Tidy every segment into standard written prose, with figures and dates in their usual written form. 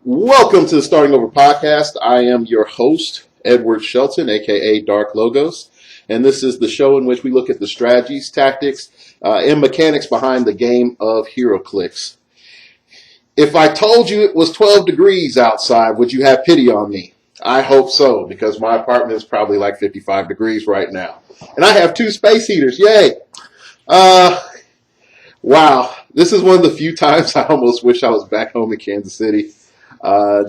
Welcome to the Starting Over podcast. I am your host, Edward Shelton, aka Dark Logos, and this is the show in which we look at the strategies, tactics, and mechanics behind the game of Heroclix. If I told you it was 12 degrees outside, would you have pity on me? I hope so, because my apartment is probably like 55 degrees right now. And I have 2 space heaters. Yay! Wow. This is one of the few times I almost wish I was back home in Kansas City,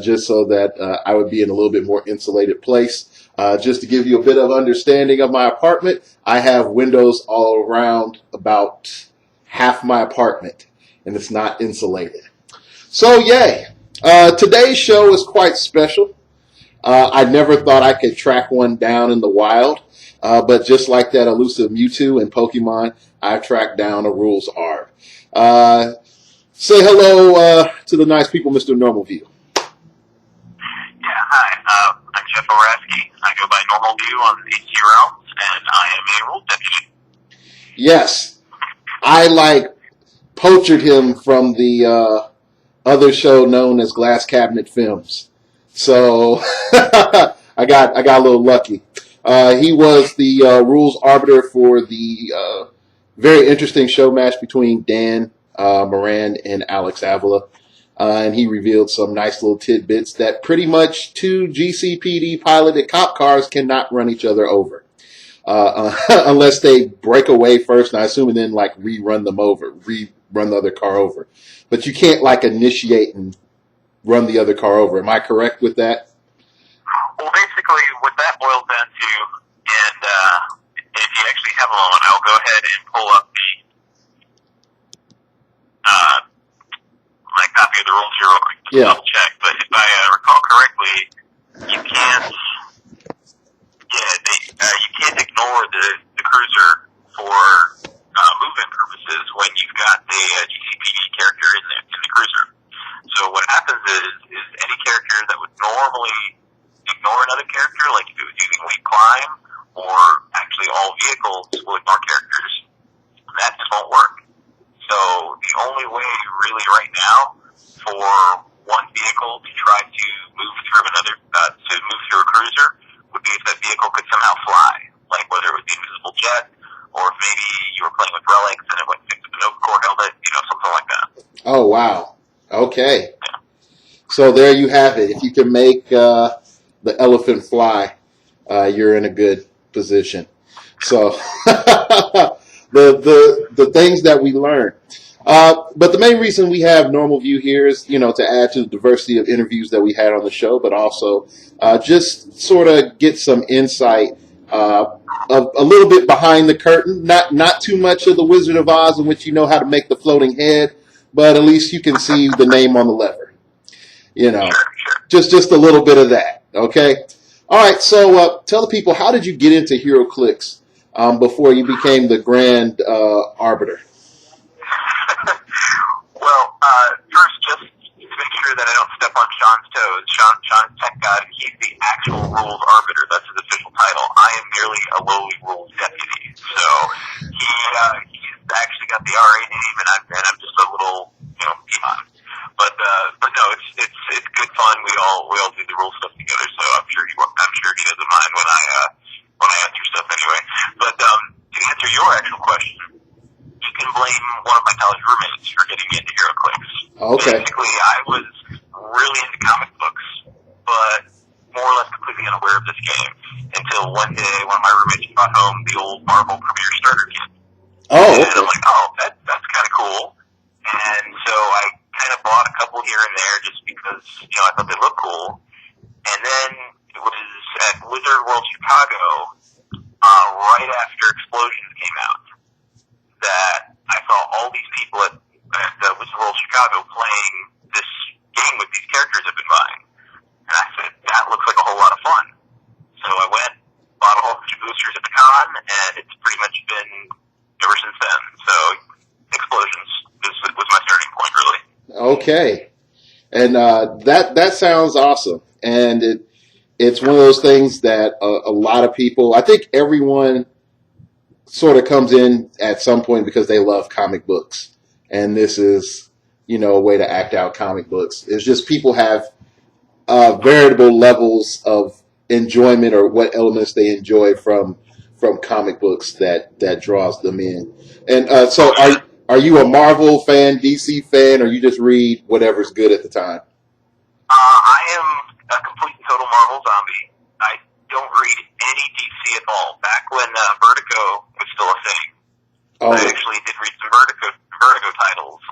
just so that I would be in a little bit more insulated place. Just to give you a bit of understanding of my apartment, I have windows all around about half my apartment, and it's not insulated. So, yay. Today's show is quite special. I never thought I could track one down in the wild, but just like that elusive Mewtwo in Pokemon, I tracked down a rules R. Say hello to the nice people, Mr. Normalview. Yeah, hi. I'm Jeff Oraski. I go by Normalview on the HC and I am a rule deputy. Yes, I poached him from the other show known as Glass Cabinet Films. So I got a little lucky. He was the rules arbiter for the very interesting show match between Dan Moran and Alex Avila. And he revealed some nice little tidbits that pretty much 2 GCPD piloted cop cars cannot run each other over. Unless they break away first, and I assume, and then rerun the other car over. But you can't initiate and run the other car over. Am I correct with that? Well, basically, what that boils down to, and if you actually have a moment, I'll go ahead and pull up my copy of the rules here real quick to double check. But if I recall correctly, you can't ignore the cruiser for movement purposes when you've got the GCPD character in the cruiser. So what happens is any character that would normally ignore another character, like if it was using lead climb, or actually all vehicles will ignore characters, that just won't work. So the only way really right now for one vehicle to try to move through a cruiser would be if that vehicle could somehow fly, like whether it was the invisible jet, or if maybe you were playing with relics and it went and picked up an oak core helmet, something like that. Oh, wow. Okay. So there you have it. If you can make the elephant fly, you're in a good position. So the things that we learn. But the main reason we have Normalview here is, to add to the diversity of interviews that we had on the show, but also just sort of get some insight of a little bit behind the curtain. Not too much of the Wizard of Oz in which you know how to make the floating head, but at least you can see the name on the lever. Just a little bit of that. Okay. All right. So tell the people, how did you get into Heroclix before you became the grand arbiter? Well, first, just to make sure that I don't step on Sean's toes, Sean's tech god, he's the actual rules arbiter. That's his official title. I am merely a lowly rules deputy. So he's actually got the RA name, and I'm just a little, peon. But no, it's good fun. We all do the rule stuff together. So I'm sure he doesn't mind when I answer stuff anyway. But to answer your actual question, you can blame one of my college roommates for getting into Heroclix. Okay. Basically, I was really into comic books, but more or less completely unaware of this game until one day one of my roommates brought home the old Marvel Premiere Starter Kit. Oh, okay. And I'm like, that's kind of cool. And so I kind of bought a couple here and there just because, I thought they looked cool. And then it was at Wizard World Chicago, right after Explosions came out, that I saw all these people at Wizard World Chicago playing this game with these characters I've been buying. And I said, that looks like a whole lot of fun. So I went, bought a whole bunch of boosters at the con, and it's pretty much been ever since then. So Explosions was my starting point, really. Okay. And that sounds awesome. And it's one of those things that a lot of people, I think everyone sort of comes in at some point because they love comic books. And this is a way to act out comic books. It's just people have variable levels of enjoyment or what elements they enjoy from comic books that draws them in. And so, are you a Marvel fan, DC fan, or you just read whatever's good at the time? I am a complete and total Marvel zombie. I don't read any DC at all. Back when Vertigo was still a thing, Oh, I actually did read some Vertigo titles,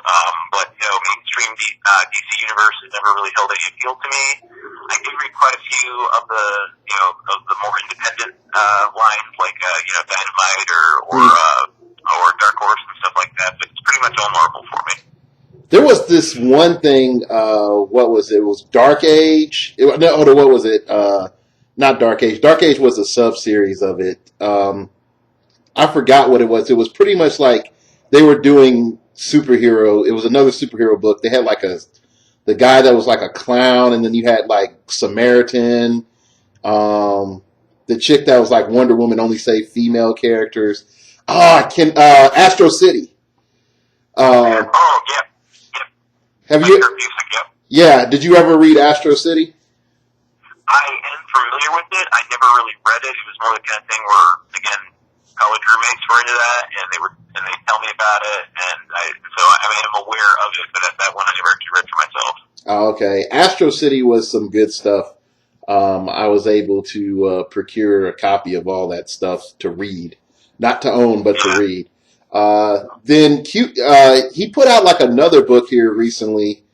but mainstream DC universe has never really held any appeal to me. I did read quite a few of the more independent lines, like Dynamite or Dark Horse and stuff like that. But it's pretty much all Marvel for me. there was this one thing. What was it? It was Dark Age. What was it? Not Dark Age. Dark Age was a sub-series of it. I forgot what it was. It was pretty much like they were doing superhero. It was another superhero book. They had like the guy that was like a clown, and then you had like Samaritan. The chick that was like Wonder Woman only saved female characters. Astro City. Oh yeah. Have you? Music, yep. Yeah. Did you ever read Astro City? I am familiar with it. I never really read it. It was more the kind of thing where, again, college roommates were into that, and they tell me about it, and I'm aware of it, but that one I never actually read for myself. Oh, okay. Astro City was some good stuff. I was able to procure a copy of all that stuff to read, not to own, but to read. Then he put out like another book here recently,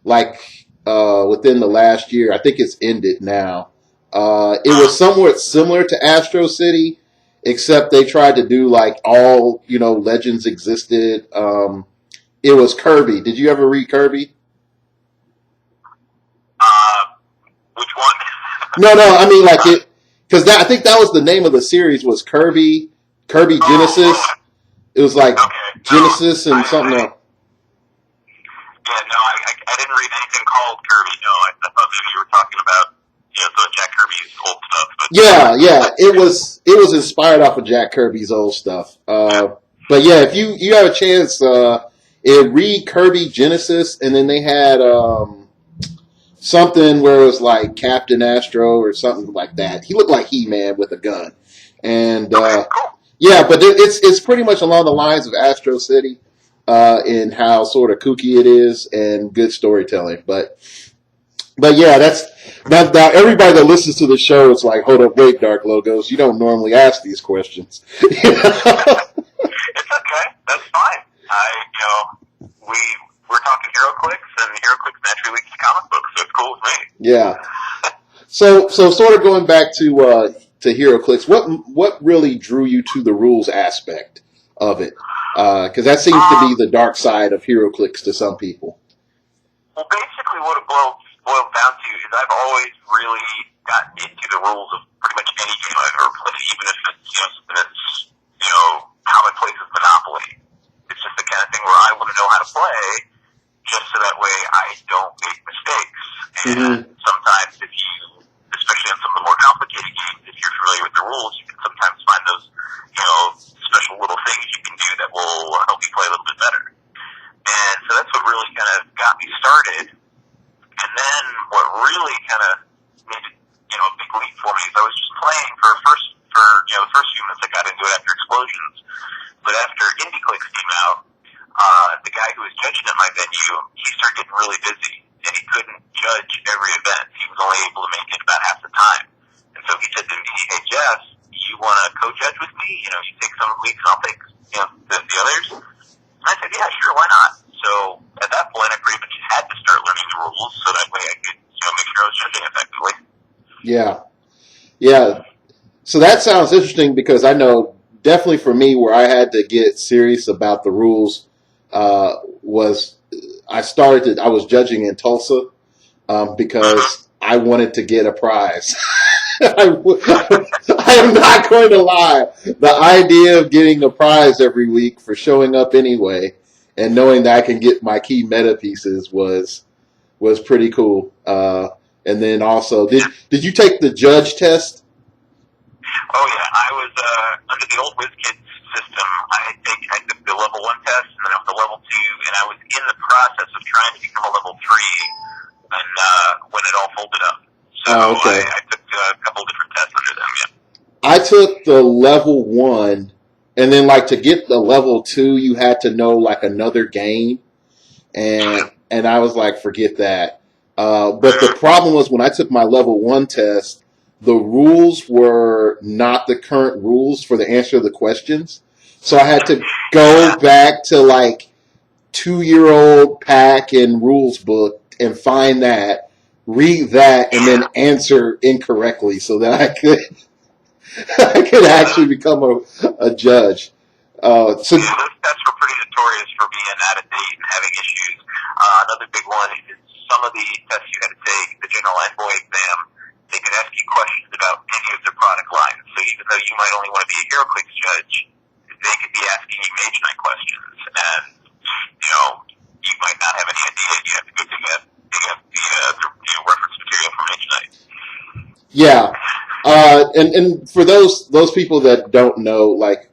like within the last year. I think it's ended now. It was somewhat similar to Astro City, except they tried to do like all legends existed. It was Kirby. Did you ever read Kirby? Which one? No. I mean like it because I think that was the name of the series was Kirby Genesis. It was like Genesis and something else. Yeah, no, I didn't read anything called Kirby. No, I thought maybe you were talking about some Jack Kirby's old stuff. But Yeah, it was inspired off of Jack Kirby's old stuff. But yeah, if you have a chance, read Kirby Genesis, and then they had something where it was like Captain Astro or something like that. He looked like He-Man with a gun, and cool. yeah, but it's pretty much along the lines of Astro City in how sort of kooky it is and good storytelling. But yeah, that's now everybody that listens to the show is like, hold up, wait, Dark Logos, you don't normally ask these questions. It's okay, that's fine. We're talking Heroclix, and Heroclix naturally leads to comic books, so it's cool with me. Yeah. So sort of going back to Heroclix, what really drew you to the rules aspect of it? Because that seems to be the dark side of Heroclix to some people. Well, basically what it boils down to is I've always really gotten into the rules of pretty much any game I've ever played, even if it's something that's commonplace as Monopoly. It's just the kind of thing where I want to know how to play, just so that way I don't make mistakes. And sometimes especially on some of the more complicated games, if you're familiar with the rules, you can sometimes find those, special little things you can do that will help you play a little bit better. And so that's what really kind of got me started. And then what really kind of made it, a big leap for me is I was just playing for the first few minutes I got into it after Explosions. But after IndieClix came out, the guy who was judging at my venue, he started getting really busy, and he couldn't judge every event. He was only able to make it about half the time. And so he said to me, "Hey, Jeff, you want to co-judge with me? You take some weeks, and I'll take the others." And I said, "Yeah, sure, why not?" So at that point, I pretty much had to start learning the rules, so that way I could make sure I was judging effectively. Yeah. So that sounds interesting because I know definitely for me where I had to get serious about the rules was I was judging in Tulsa because I wanted to get a prize. I am not going to lie. The idea of getting a prize every week for showing up anyway and knowing that I can get my key meta pieces was pretty cool. And then also, did you take the judge test? Oh yeah, I was under the old WizKids system, I took the level 1 test, and then I was a level 2, and I was in the process of trying to become a level 3 when it all folded up. So okay. I took a couple different tests under them, yeah. I took the level 1, and then like to get the level 2, you had to know like another game, and I was like, forget that. But the problem was when I took my level 1 test, the rules were not the current rules for the answer to the questions. So I had to go back to like 2-year-old pack and rules book and find that, read that, and then answer incorrectly so that I could actually become a judge. So those tests were pretty notorious for being out of date and having issues. Another big one is some of the tests you had to take, the general envoy exam, they could ask you questions about any of their product lines. So even though you might only want to be a Heroclix judge, they could be asking you Mage Knight questions. And, you might not have any idea. You have to go dig up the reference material for Mage Knight. yeah, and for those people that don't know, like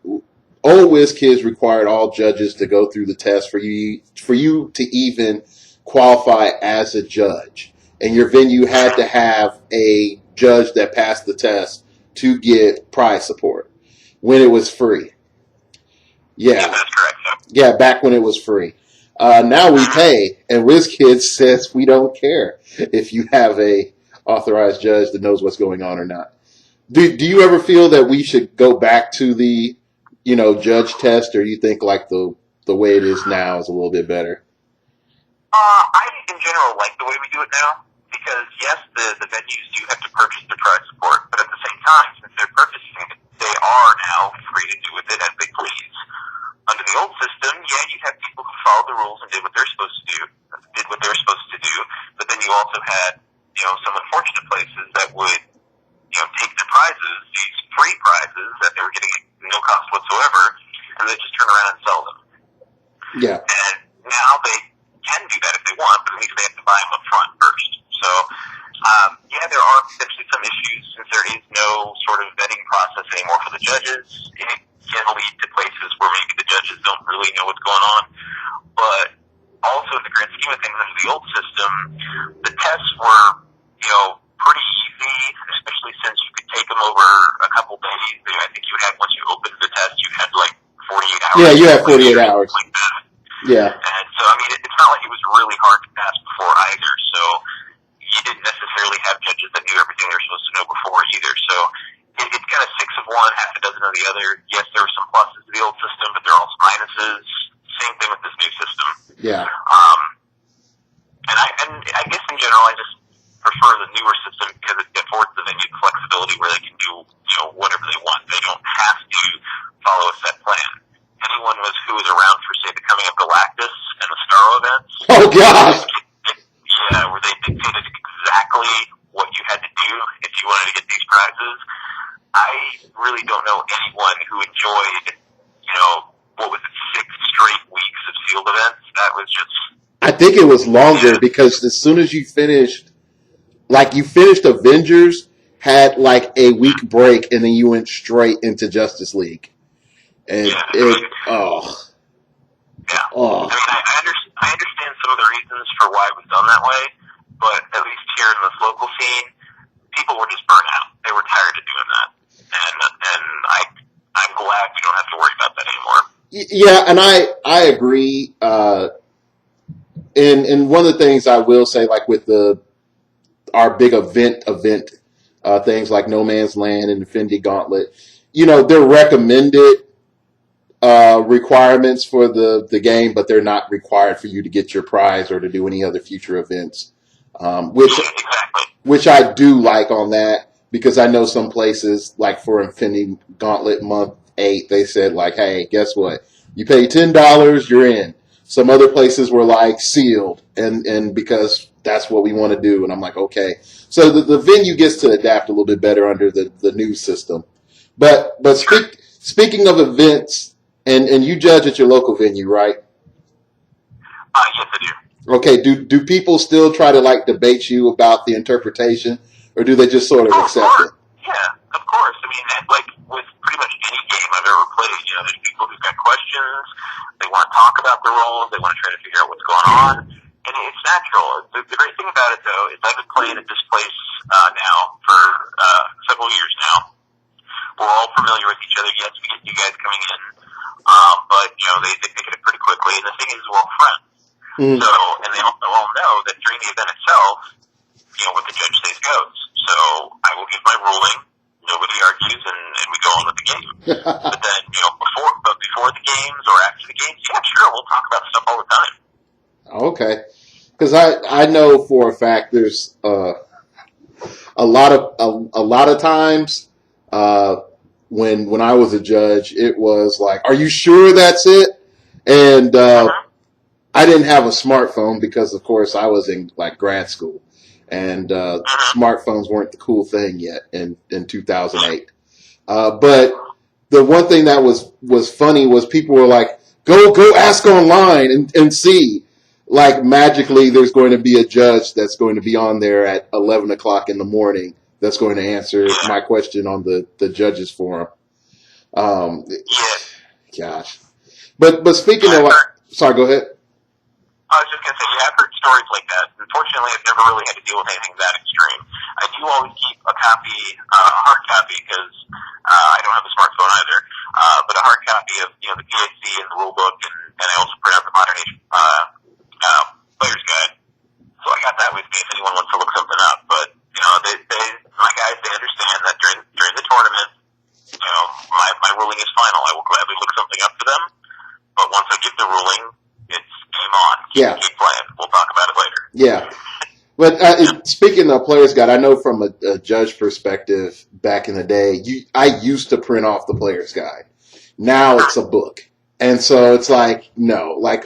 old WizKids required all judges to go through the test for you to even qualify as a judge, and your venue had to have a judge that passed the test to get prize support when it was free. Yeah, that's correct. Yeah, back when it was free. Now we pay, and WizKids says we don't care if you have a authorized judge that knows what's going on or not. Do you ever feel that we should go back to the, judge test, or you think like the way it is now is a little bit better? I, in general, like the way we do it now, because yes, the venues do have to purchase their prize support, but at the same time, since they're purchasing it, they are now free to do with it as they please. Under the old system, yeah, you had people who followed the rules and did what they're supposed to do, but then you also had, some unfortunate places that would, take the prizes, these free prizes that they were getting at no cost whatsoever, and they just turn around and sell them. Yeah. And now they can do that if they want, but at least they have to buy them up front first. So, there are potentially some issues since there is no sort of vetting process anymore for the judges. It can lead to places where maybe the judges don't really know what's going on. But also in the grand scheme of things under the old system, the tests were, pretty easy, especially since you could take them over a couple days. I think you had, once you opened the test, you had like 48 hours. Yeah, you had 48 hours. Like that. Yeah. And so, it's not like it was really hard to pass before either. So you didn't necessarily have judges that knew everything they were supposed to know before either. So it's kind of 6 of one, half a dozen of the other. Yes, there were some pluses to the old system, but there are also minuses. Same thing with this new system. Yeah. And I guess in general, I just prefer the newer system because it affords the venue flexibility where they can do, whatever they want. They don't have to follow a set plan. Anyone who was around for, say, the Coming Up Galactus and the Starro events. Oh, gosh! Yeah, where they dictated exactly what you had to do if you wanted to get these prizes. I really don't know anyone who enjoyed, what was it, 6 straight weeks of sealed events. That was just... I think it was longer because as soon as you finished Avengers, had like a week break, and then you went straight into Justice League. And Yeah. I understand some of the reasons for why it was done that way, but at least here in this local scene, people were just burnt out. They were tired of doing that. And I'm glad we don't have to worry about that anymore. Yeah, and I agree. And one of the things I will say, like with our big event things like No Man's Land and Infinity Gauntlet, they're recommended requirements for the game, but they're not required for you to get your prize or to do any other future events. Which I do like on that, because I know some places, like for Infinity Gauntlet month 8, they said like, hey, guess what? You pay $10, you're in. Some other places were like sealed, and because that's what we want to do, and I'm like, okay. So the venue gets to adapt a little bit better under the new system. But speaking of events, and you judge at your local venue, right? Yes, I do. Okay, do people still try to like debate you about the interpretation, or do they just sort of accept it? Yeah. Of course. I mean, like with pretty much any game I've ever played, you know, there's people who've got questions. They want to talk about the rules. They want to try to figure out what's going on. And it's natural. The great thing about it, though, is I've been playing at this place now for several years now. We're all familiar with each other. Yes, we get you guys coming in. But, you know, they pick it up pretty quickly. And the thing is, we're all friends. Mm. So, and they also all know that during the event itself, you know, what the judge says goes. So I will give my ruling. Nobody argues, and we go on with the game. But then, you know, before the games or after the games, yeah, sure, we'll talk about stuff all the time. Okay. Because I know for a fact there's a lot of times when I was a judge, it was like, "Are you sure that's it?" And I didn't have a smartphone because, of course, I was in like grad school, and smartphones weren't the cool thing yet in 2008. But the one thing that was funny was people were like, "Go ask online and see." Like magically, there's going to be a judge that's going to be on there at 11 o'clock in the morning that's going to answer my question on the judges forum. Gosh, but speaking of, sorry, go ahead. I was just going to say, yeah, I've heard stories like that. Unfortunately, I've never really had to deal with anything that extreme. I do always keep a copy, a hard copy, because I don't have a smartphone either, but a hard copy of, you know, the PAC and the rule book, and I also print out the Modern Age Player's Guide. So I got that with me if anyone wants to look something up. But, you know, my guys, they understand that during the tournament, you know, my ruling is final. I will gladly look something up for them. But once I give the ruling, it's game on. Keep playing. We'll talk about it later. Yeah. But speaking of Player's Guide, I know from a judge perspective back in the day, I used to print off the Player's Guide. Now it's a book. And so it's like, no, like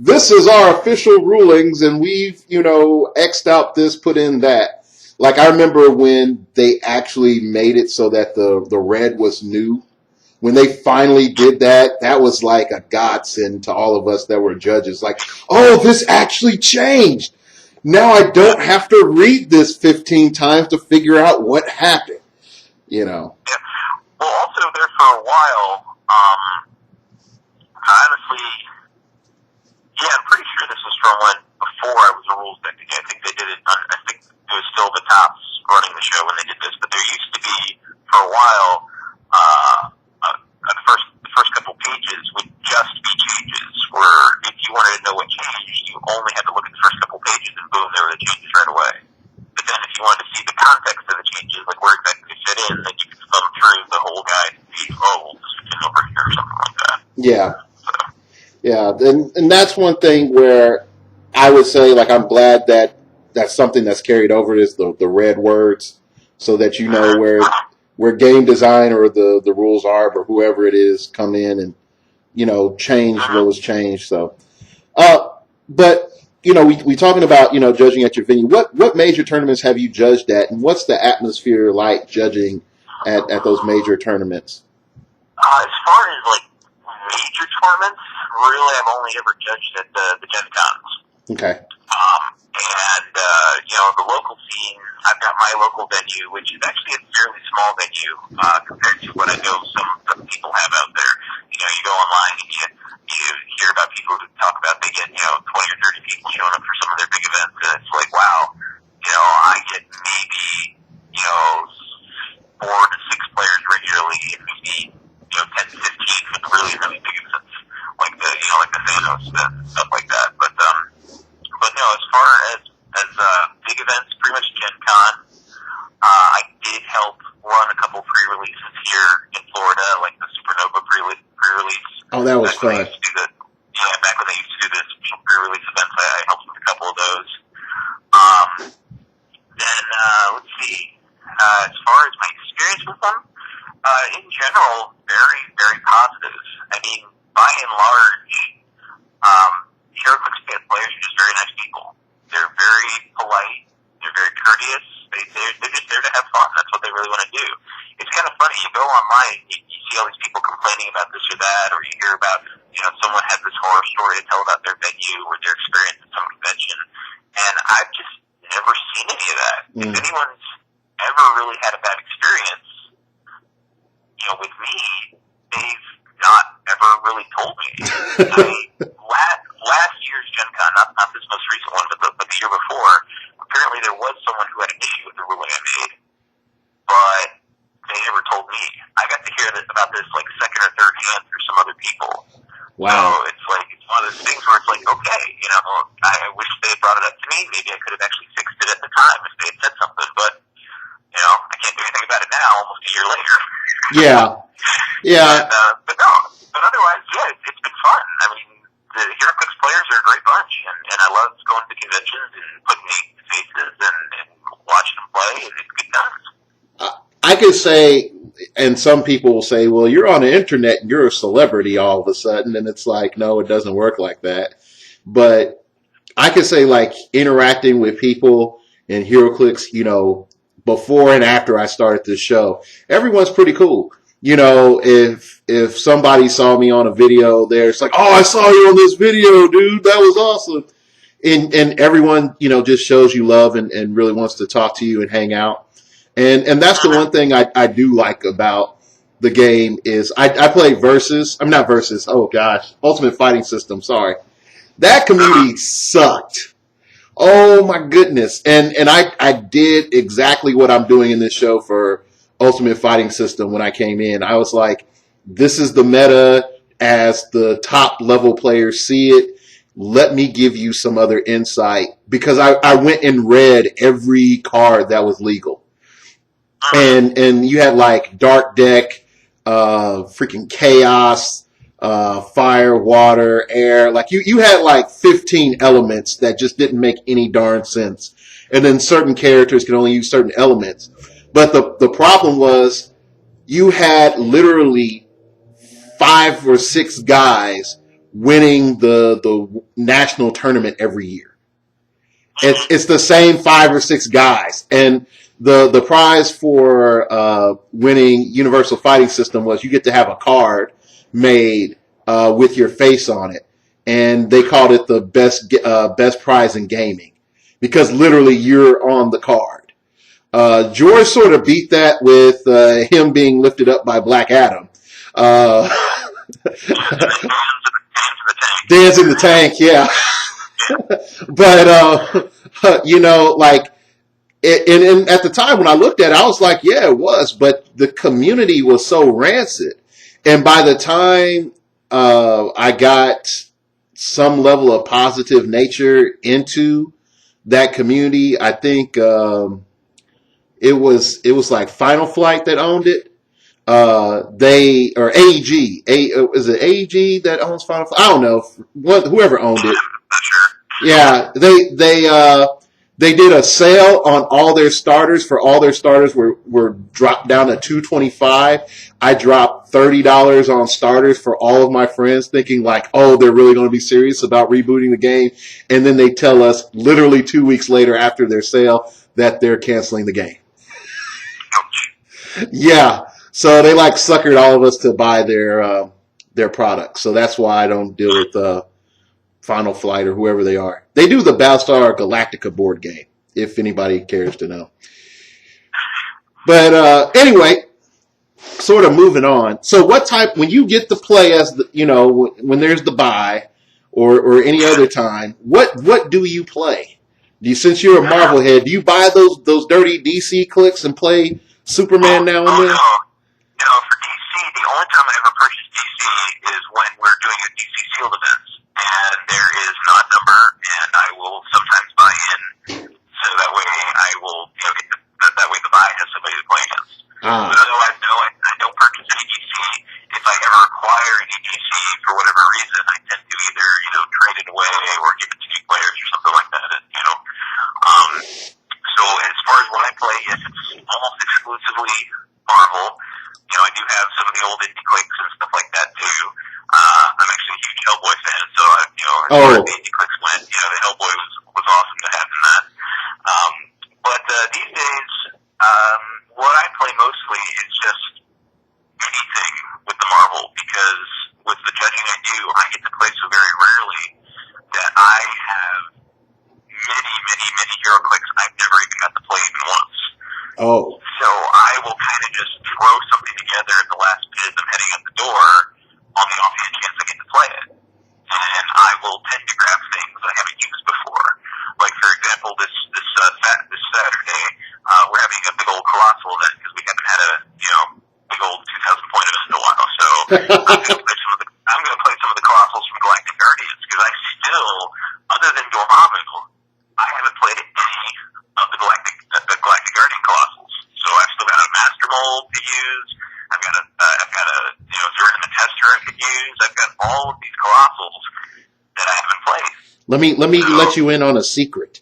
this is our official rulings and we've, you know, X'd out this, put in that. Like I remember when they actually made it so that the red was new. When they finally did that, that was like a godsend to all of us that were judges. Like, oh, this actually changed. Now I don't have to read this 15 times to figure out what happened, you know. Yeah. Well, also there for a while, honestly, yeah, I'm pretty sure this was from when before I was a rules deputy. I think they did it. I think it was still the tops running the show when they did this. But there used to be for a while, the first couple pages would just be changes. Where if you wanted to know what changed, you only had to look at the first couple pages, and boom, there were the changes right away. But then if you wanted to see the context of the changes, like where exactly they fit in, then you could thumb through the whole guide and see, oh, this fits over here or something like that. Yeah. Yeah, and that's one thing where I would say, like, I'm glad that that's something that's carried over is the red words, so that you know where game design or the rules are, or whoever it is come in and, you know, change what was changed. So, but you know, we talking about, you know, judging at your venue. What major tournaments have you judged at, and what's the atmosphere like judging at those major tournaments? As far as like major tournaments, really, I've only ever judged at the Gen Cons. Okay. And, you know, the local scene, I've got my local venue, which is actually a fairly small venue, compared to what I know some people have out there. You know, you go online and you hear about people who talk about they get, you know, 20 or 30 people showing up for some of their big events, and it's like, wow, you know, I get maybe, you know, 4 to 6 players regularly, and maybe, you know, 10 to 15 for the really, really big events, like the, you know, like the Thanos stuff like that. But no, as far as big events, pretty much Gen Con, I did help run a couple pre-releases here in Florida, like the Supernova pre-release. Oh, that was fun. Back when they used to do this pre-release events, I helped with a couple of those. Then, let's see, as far as my experience with them, in general, very, very positive. I mean, by and large, Heroclix players are just very nice people. They're very polite. They're very courteous. They're just there to have fun. That's what they really want to do. It's kind of funny. You go online, you see all these people complaining about this or that, or you hear about, you know, someone has this horror story to tell about their venue or their experience at some convention, and I've just never seen any of that. If anyone's ever really had a bad experience, with me, they've not ever really told me. Last year's Gen Con, not this most recent one, but the year before, apparently there was someone who had an issue with the ruling I made, but they never told me. I got to hear about this like second or third hand through some other people. Wow. So it's one of those things where it's like, okay, I wish they had brought it up to me. Maybe I could have actually fixed it at the time if they had said something, but I can't do anything about it now, almost a year later. Yeah. Yeah. But otherwise, yeah, it's been fun. I mean, the Heroclix players are a great bunch, and I love going to conventions and putting names to faces and watching them play, and it's good times. I could say, and some people will say, well, you're on the internet and you're a celebrity all of a sudden. And it's like, no, it doesn't work like that. But I could say, like, interacting with people in Heroclix, before and after I started this show, everyone's pretty cool. If somebody saw me on a video there, it's like, oh, I saw you on this video, dude. That was awesome. And everyone, just shows you love and really wants to talk to you and hang out. And that's the one thing I do like about the game is I play Versus. I'm not Versus. Oh, gosh. Ultimate Fighting System. Sorry. That community sucked. Oh, my goodness. And I did exactly what I'm doing in this show for Ultimate Fighting System when I came in. I was like, this is the meta as the top level players see it. Let me give you some other insight. Because I went and read every card that was legal. And you had like Dark Deck, freaking Chaos, Fire, Water, Air. Like you had like 15 elements that just didn't make any darn sense. And then certain characters could only use certain elements. But the problem was you had literally 5 or 6 guys winning the national tournament every year. It's the same 5 or 6 guys. And the prize for winning Universal Fighting System was you get to have a card made with your face on it, and they called it the best prize in gaming because literally you're on the card. George sort of beat that with him being lifted up by Black Adam. Dance in the tank, yeah. But like. And at the time when I looked at it, I was like, yeah, it was. But the community was so rancid. And by the time I got some level of positive nature into that community, I think it was like Final Flight that owned it. Or AEG. Is it AEG that owns Final Flight? I don't know. Whoever owned it. Yeah, they did a sale on all their starters. For all their starters were dropped down to $225. I dropped $30 on starters for all of my friends, thinking like, oh, they're really going to be serious about rebooting the game. And then they tell us literally 2 weeks later after their sale that they're canceling the game. Yeah, so they like suckered all of us to buy their products. So that's why I don't deal with Final Flight or whoever they are. They do the Battlestar Galactica board game, if anybody cares to know. But anyway, sort of moving on. So when you get to play as when there's the buy or any other time, what do you play? Since you're a Marvel head, do you buy those dirty DC clicks and play Superman now and then? No, for DC, the only time I ever purchase DC is when we're doing a DC Sealed events. And there is an odd number, and I will sometimes buy in, so that way I will, that way the buy has somebody to play against. But otherwise, no, I don't purchase any DC. If I ever acquire any DC for whatever reason, I tend to either, trade it away or give it to new players or something like that, So as far as what I play, yes, it's almost exclusively Marvel. I do have some of the old indie clicks and stuff like that too. I'm actually a huge Hellboy fan, so as far as the indie clicks went, the Hellboy was awesome to have in that. But these days, what I play mostly is just anything with the Marvel, because with the judging I do, I get to play so very rarely that I have many, many, many HeroClix I've never even got to play even once. Oh. So I will kind of just throw something together at the last setting at the door on the offhand chance I get to play it. And I will tend to grab things I haven't used before. Like, for example, this Saturday, we're having a big old Colossal event because we haven't had a, big old 2,000 point event in a while. So I'm going to play some of the Colossals from Galactic Guardians because I still, other than Dormammu, I haven't played any of the Galactic Guardian Colossals. So I've still got a Master Mold to use. I've got a Zoran the Tester I could use. I've got all of these Colossals that I haven't played. Let me let you in on a secret.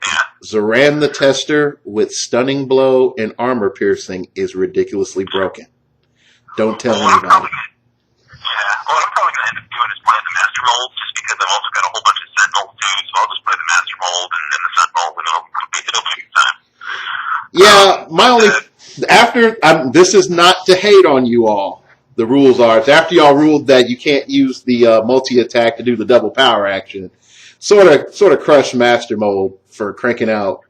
Yeah. Zoran the Tester with Stunning Blow and Armor Piercing is ridiculously broken. Don't tell anybody. What I'm probably going to end up doing is playing the Master Mold, just because I've also got a whole bunch of Sentinels too, so I'll just play the Master Mold and then the Sentinel, and it'll be a good time. Yeah, my only... this is not to hate on you all. The rules are, it's after y'all ruled that you can't use the multi-attack to do the double power action, sort of crushed Master Mode for cranking out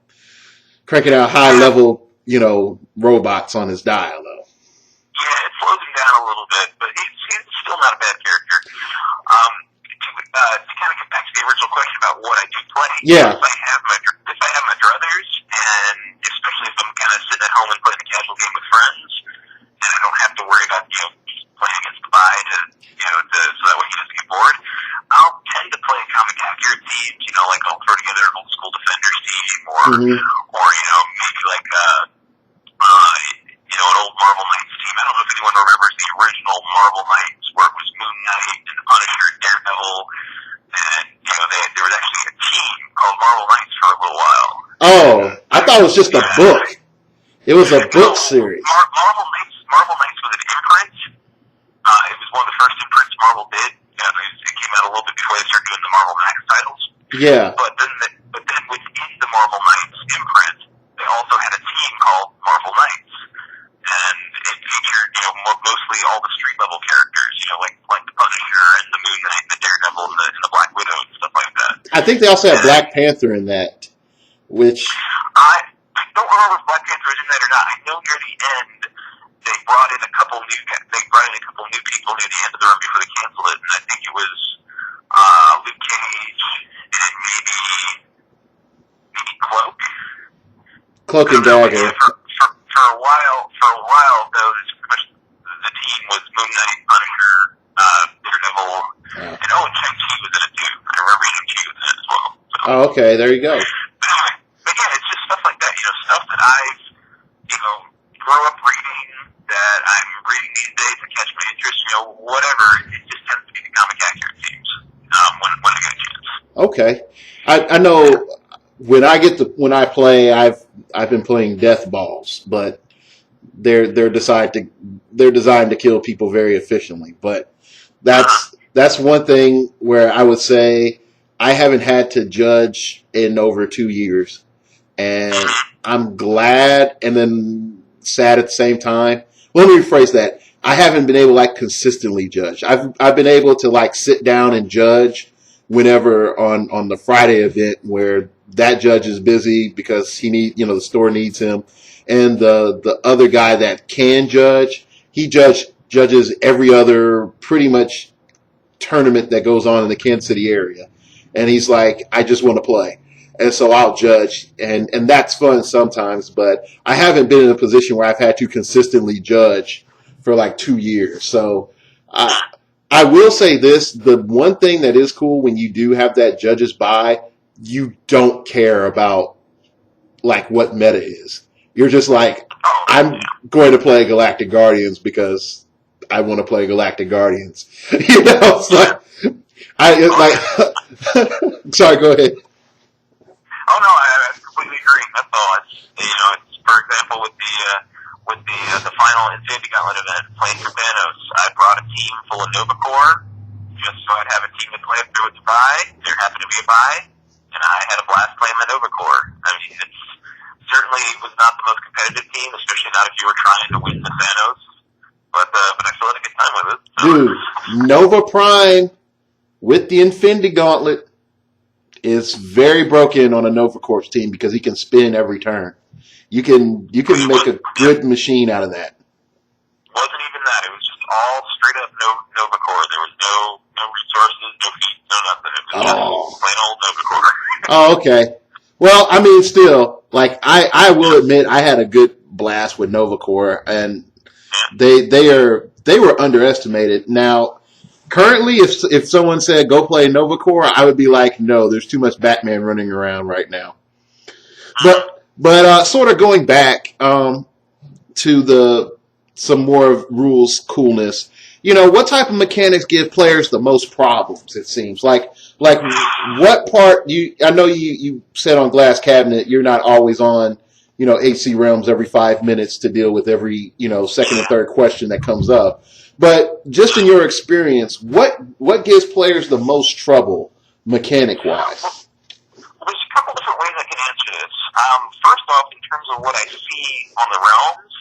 high-level, robots on his dial, though. Yeah, it slows him down a little bit, but he's still not a bad character. To kind of get back to the original question about what I do play, yeah. If I have my druthers, and especially if I'm kind of sitting at home and playing a casual game with friends, and I don't have to worry about playing against the buy so that way he doesn't get bored, I'll tend to play comic accurate teams. Like I'll throw together an old school Defenders team, or maybe like an old Marvel Knights team. I don't know if anyone remembers the original Marvel Knights, where it was Moon Knight and Punisher, Daredevil, and there was actually a team called Marvel Knights for a little while. Oh, I thought it was just a book. It was a book series. Marvel Knights was an imprint. It was one of the first imprints Marvel did. It came out a little bit before they started doing the Marvel Knights titles. Yeah. But then within the Marvel Knights imprint, they also had a team called Marvel Knights, and it featured mostly all the street level characters, like the Punisher and the Moon Knight, and the Daredevil, and the Black Widow, and stuff like that. I think they also had Black Panther in that, which I don't remember if Black Panther was in that or not. I know near the end they brought in a couple new people near the end of the run before they canceled it, and I think it was Luke Cage and maybe Cloak and Dagger. Yeah, for a while though, the team was Moon Knight, Punisher, Daredevil, and Shang-Chi was in it too. I remember Shang-Chi was in it as well. So. Oh, okay, there you go. But yeah, it's just stuff like that, stuff that I've, grew up reading, that I'm reading these days to catch my interest, whatever. It just tends to be the comic accurate teams when I get a chance. Okay, I know when I play, I've been playing Death Balls, but they're designed to kill people very efficiently. But that's one thing where I would say I haven't had to judge in over 2 years, and I'm glad and then sad at the same time. Let me rephrase that. I haven't been able to consistently judge. I've been able to sit down and judge whenever on the Friday event where that judge is busy because the store needs him, and the other guy that can judge, he judges every other pretty much tournament that goes on in the Kansas City area, and he's like, I just want to play. And so I'll judge, and that's fun sometimes, but I haven't been in a position where I've had to consistently judge for 2 years. So I will say this, the one thing that is cool when you do have that judges buy, you don't care about what meta is. You're just I'm going to play Galactic Guardians because I want to play Galactic Guardians. It's sorry, go ahead. Oh no, I completely agree. That's all. It's for example with the final Infinity Gauntlet event, playing for Thanos, I brought a team full of Nova Corps just so I'd have a team to play through with the buy. There happened to be a buy, and I had a blast playing the Nova Corps. I mean, it certainly was not the most competitive team, especially not if you were trying to win the Thanos. But I still had a good time with it. So. Dude, Nova Prime with the Infinity Gauntlet is very broken on a Nova Corps team because he can spin every turn. You can make a good machine out of that. Wasn't even that. It was just all straight up Nova Core. There was no resources, no feet, no nothing. It was just plain old Nova Core. Oh, okay. Well, I mean, still, like I will admit, I had a good blast with Nova Core, and they were underestimated. Now, currently, if someone said go play Nova Core, I would be like, no, there's too much Batman running around right now. But sort of going back to some more rules coolness. You know, what type of mechanics give players the most problems? It seems like what part I know you said on Glass Cabinet you're not always on, you know, HC Realms every 5 minutes to deal with every, you know, second and third question that comes up. But just in your experience, what gives players the most trouble mechanic wise? Well, there's a couple different ways I can answer this. First off, in terms of what I see on the realms,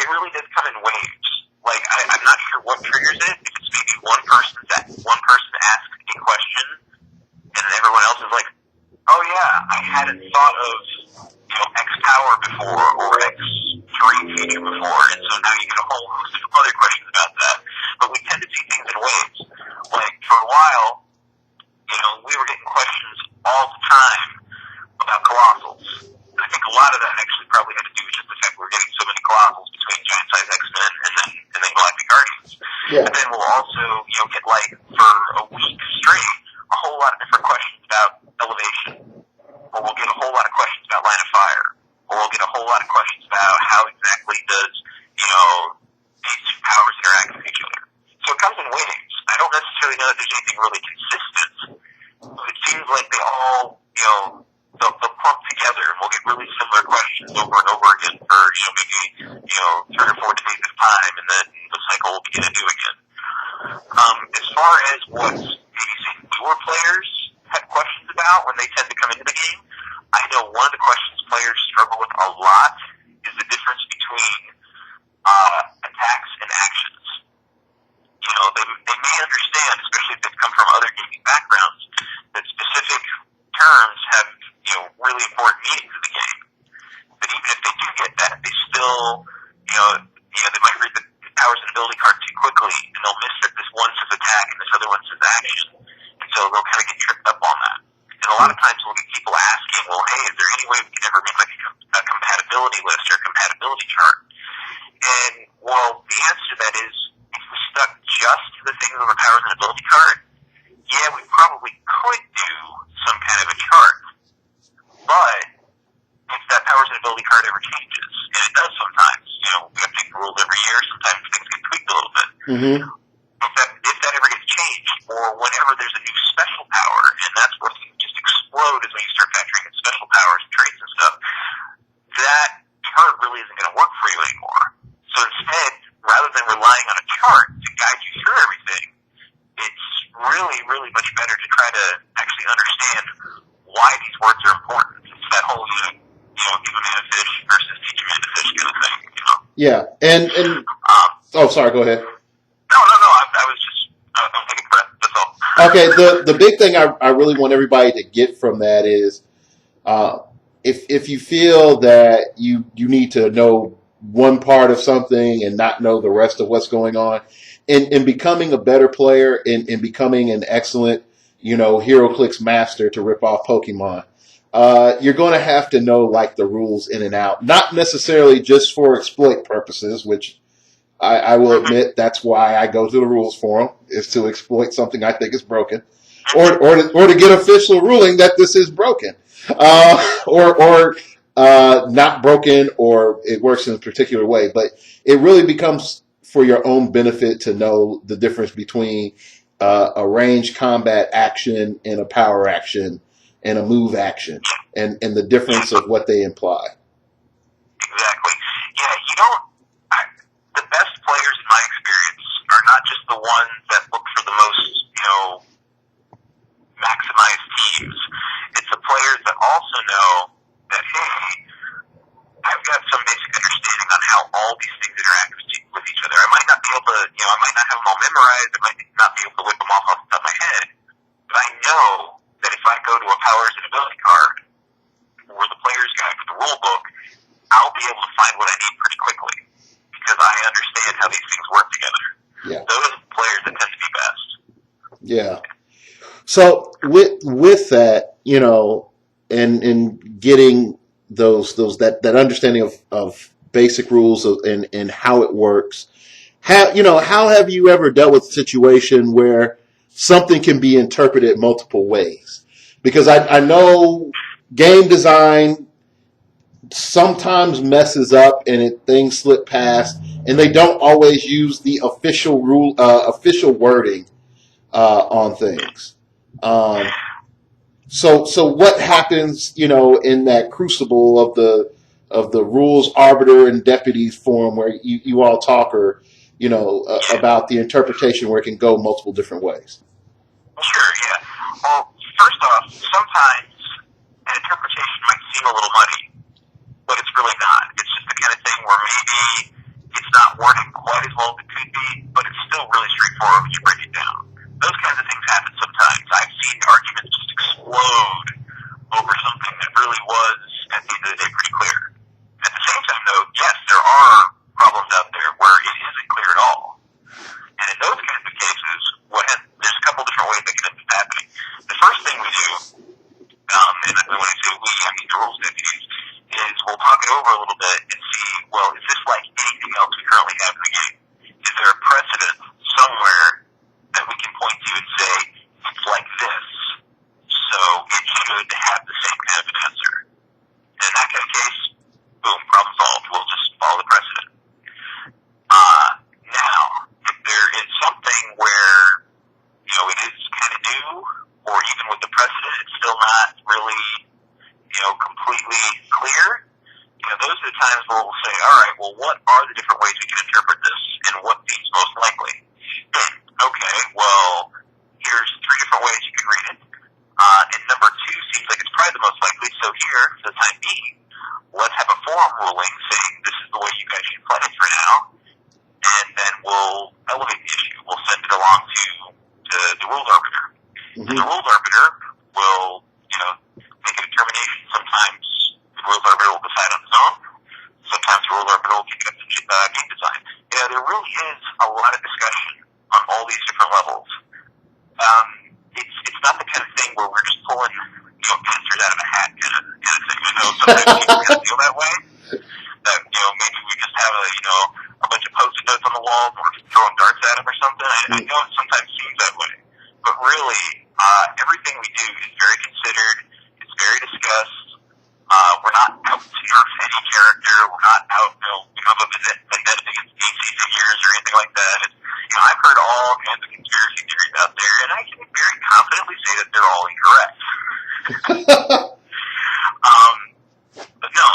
it really does come in waves. Like, I'm not sure what triggers it. If it's maybe one person asks a question, and then everyone else is like, oh yeah, I hadn't thought of, you know, X power before, or X3 feature before, and so now you get a whole host of other questions about that. But we tend to see things in waves. Like, for a while, you know, we were getting questions all the time about Colossals. I think a lot of that actually probably had to do with just the fact we were getting so many Colossals between Giant Size X-Men and then Galactic Guardians. Yeah. But then we'll also, you know, get like for a week straight a whole lot of different questions about elevation, or we'll get a whole lot of questions about line of fire, or we'll get a whole lot of questions about how exactly does, you know, these two powers interact with each other. So it comes in waves. I don't necessarily know that there's anything really consistent, but it seems like they all, you know, they'll clump together, and we'll get really similar questions over and over again for, you know, maybe, you know, 3 or 4 days at a time, and then the cycle will begin anew again. As far as what maybe say newer players have questions about when they tend to come into the game, I know one of the questions players struggle with a lot is the difference between attacks and actions. You know, they may understand, especially if they've come from other gaming backgrounds, that specific terms have, you know, really important meanings in the game. But even if they do get that, they still, you know, they might read the powers and ability card too quickly, and they'll miss that this one says attack and this other one says action. And so they'll kind of get tripped up on that. And a lot of times we'll get people asking, well, hey, is there any way we can ever make like a compatibility list or a compatibility chart? And, well, the answer to that is, if we stuck just to the things on the powers and ability card, yeah, we probably could do some kind of a chart. But if that powers and ability card ever changes, and it does sometimes, you know, we have to take the rules every year, sometimes things get tweaked a little bit. Mm-hmm. If that ever gets changed, or whenever there's a new special power, and that's where things just explode is when you start factoring in special powers and traits and stuff, that chart really isn't going to work for you anymore. So instead, rather than relying on a chart to guide you through everything, it's really, really much better to try to actually understand why these words are important. It's that whole, you know, give a man a fish versus teach a man to fish kind of thing, you know? Yeah, and oh, sorry, go ahead. No, I was just, I'm taking a breath, that's all. Okay, the big thing I really want everybody to get from that is, if you feel that you need to know one part of something and not know the rest of what's going on, in becoming a better player, in becoming an excellent, you know, Heroclix master to rip off Pokemon, you're going to have to know like the rules in and out, not necessarily just for exploit purposes, which I will admit that's why I go to the rules forum, is to exploit something I think is broken, or to get official ruling that this is broken, or not broken, or it works in a particular way. But it really becomes for your own benefit to know the difference between a ranged combat action and a power action and a move action, and the difference of what they imply. Exactly. Yeah, you don't. The best players, in my experience, are not just the ones that look for the most, you know, maximized teams. It's the players that also know that, hey, I've got some basic understanding on how all these things interact with each other. I might not be able to, you know, I might not have them all memorized. I might not be able to whip them off the top of my head. But I know that if I go to a powers and ability card or the player's guide for the rule book, I'll be able to find what I need pretty quickly because I understand how these things work together. Yeah. Those players that tend to be best. Yeah. So with that, and getting that understanding of basic rules and how it works, how have you ever dealt with a situation where something can be interpreted multiple ways? Because I know game design sometimes messes up and things slip past, and they don't always use the official wording on things. So what happens, in that crucible of the rules arbiter and deputies forum where you all talk, or about the interpretation where it can go multiple different ways? Sure, yeah. Well, first off, sometimes an interpretation might seem a little muddy, but it's really not. It's just the kind of thing where maybe it's not worded quite as well as it could be, but it's still really straightforward when you break it down. Those kinds of things happen sometimes. I've seen arguments just explode over something that really was, at the end of the day, pretty clear. At the same time, though, yes, there are problems out there where it isn't clear at all. And in those kinds of cases, there's a couple different ways that can end up happening. The first thing we do, and when I say we, I mean the rules deputies, is we'll talk it over a little bit and see, well, is this like anything else we currently have in the game? Is there a precedent somewhere that we can point to and say, it's like this, so it should have the same kind of an answer? And in that kind of case, boom, problem solved. We'll just follow the precedent. Now, if there is something where, it is kind of new, or even with the precedent, it's still not really, completely clear, those are the times where we'll say, all right, well, what are the different ways we can interpret this, and what seems most likely? Okay, well, here's 3 different ways you can read it, and number 2 seems like it's probably the most likely, so here, for the time being, let's have a forum ruling saying this is the way you guys should play it for now, and then we'll elevate the issue. We'll send it along to the rules arbiter. Mm-hmm. And the rules arbiter will, make a determination. Sometimes the rules arbiter will decide on his own. Sometimes the rules arbiter will kick up to game design. There really is a lot of discussion on all these different levels. It's not the kind of thing where we're just pulling, answers out of a hat kind of thing. I know sometimes people kind of feel that way. That, maybe we just have a bunch of post-it notes on the wall and we're throwing darts at them or something. I know it sometimes seems that way. But really, everything we do is very considered. It's very discussed. We're not out to nerf any character. We're not out, we have a vendetta against DC figures or anything like that. I've heard all kinds of conspiracy theories out there, and I can very confidently say that they're all incorrect. But no,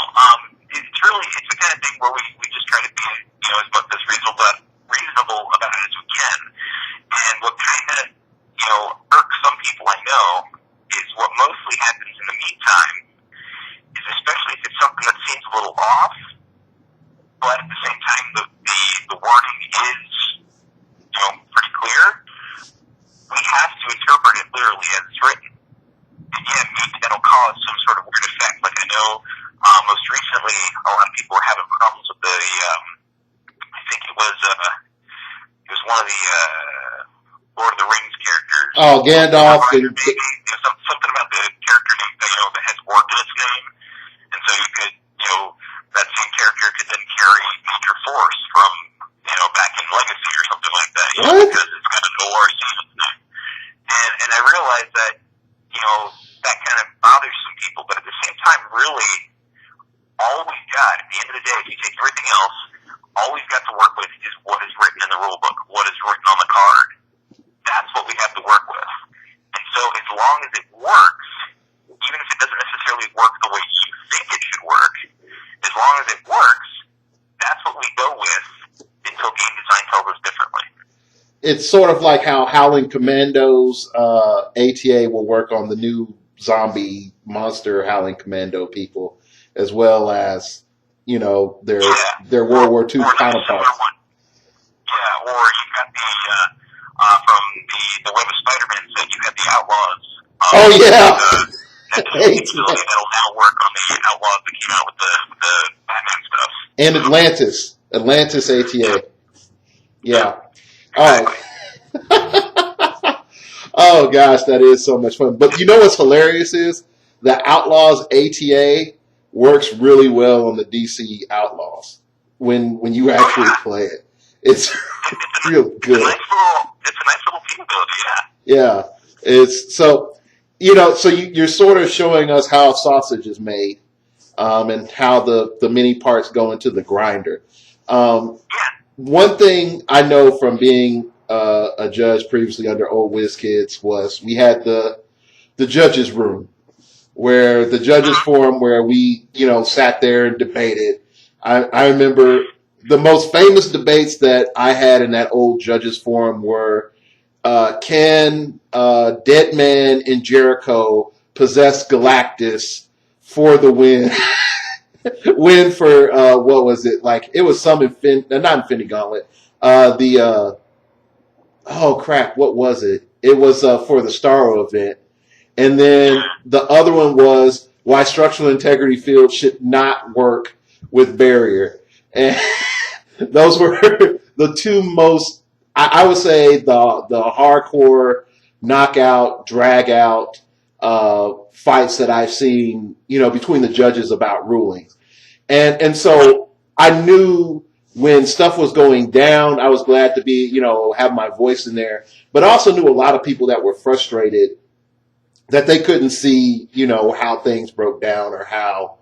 it's the kind of thing where we just try to be, as much as reasonable about it as we can. And what kind of, irks some people I know is what mostly happens in the meantime is, especially if it's something that seems a little off, but at the same time the wording is, pretty clear, we have to interpret it literally as it's written. And yeah, maybe that'll cause some sort of weird effect. Like I know, most recently, a lot of people were having problems with the, I think it was one of the, Lord of the Rings characters. Oh, Gandalf. Something about the character name, that has orc in its name. And so you could, that same character could then carry Mr. Force from, back in Legacy or something like that. Because it's got a noir scene in its name. And I realized that, that kind of bothers some people, but at the same time, really, all we've got, at the end of the day, if you take everything else, all we've got to work with is what is written in the rule book, what is written on the card. That's what we have to work with. And so as long as it works, even if it doesn't necessarily work the way you think it should work, as long as it works, that's what we go with until game design tells us differently. It's sort of like how Howling Commando's ATA will work on the new zombie monster Howling Commando people, as well as, their World War II counterparts. Yeah, or you've got from the Web of Spider-Man set, you have the Outlaws. Oh, yeah! That'll now work on the Outlaws that came out with the Batman stuff. And Atlantis ATA. Yeah. Oh. Exactly. Oh gosh, that is so much fun. But you know what's hilarious is the Outlaws ATA works really well on the DC Outlaws when you Oh actually yeah. play it. It's real good. It's a nice little team builder, yeah. Yeah, it's so so you're sort of showing us how sausage is made, and how the many parts go into the grinder. Um, Yeah. One thing I know from being a judge previously under Old Whiz Kids was we had the judges room where the judges Mm-hmm. forum where we sat there and debated. I remember the most famous debates that I had in that old judges forum were can Deadman and Jericho possess Galactus for the win? Win for what was it? Like it was some not Infinity Gauntlet. The oh crap, what was it? It was for the Starro event, and then the other one was why structural integrity field should not work with barrier, and those were the two most. I would say the hardcore knockout drag out fights that I've seen. Between the judges about rulings. And so I knew when stuff was going down, I was glad to be, have my voice in there. But I also knew a lot of people that were frustrated that they couldn't see, how things broke down or how,